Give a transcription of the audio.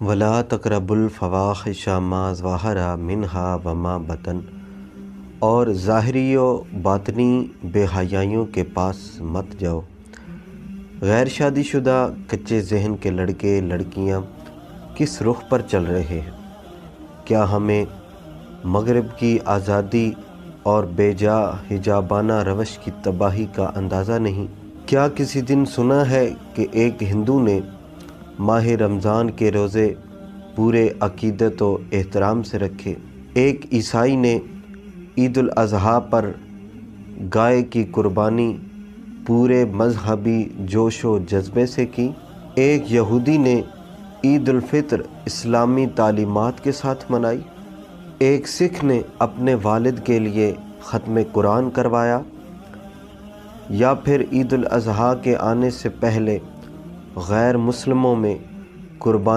ولا تقربوا الفواحش ما ظہر منہا وما بطن، اور ظاہری و باطنی بے حیائیوں کے پاس مت جاؤ۔ غیر شادی شدہ کچے ذہن کے لڑکے لڑکیاں کس رخ پر چل رہے ہیں؟ کیا ہمیں مغرب کی آزادی اور بے جا حجابانہ روش کی تباہی کا اندازہ نہیں؟ کیا کسی دن سنا ہے کہ ایک ہندو نے ماہ رمضان کے روزے پورے عقیدت و احترام سے رکھے؟ ایک عیسائی نے عید الاضحیٰ پر گائے کی قربانی پورے مذہبی جوش و جذبے سے کی؟ ایک یہودی نے عید الفطر اسلامی تعلیمات کے ساتھ منائی؟ ایک سکھ نے اپنے والد کے لیے ختم قرآن کروایا؟ یا پھر عید الاضحیٰ کے آنے سے پہلے غیر مسلموں میں قربانی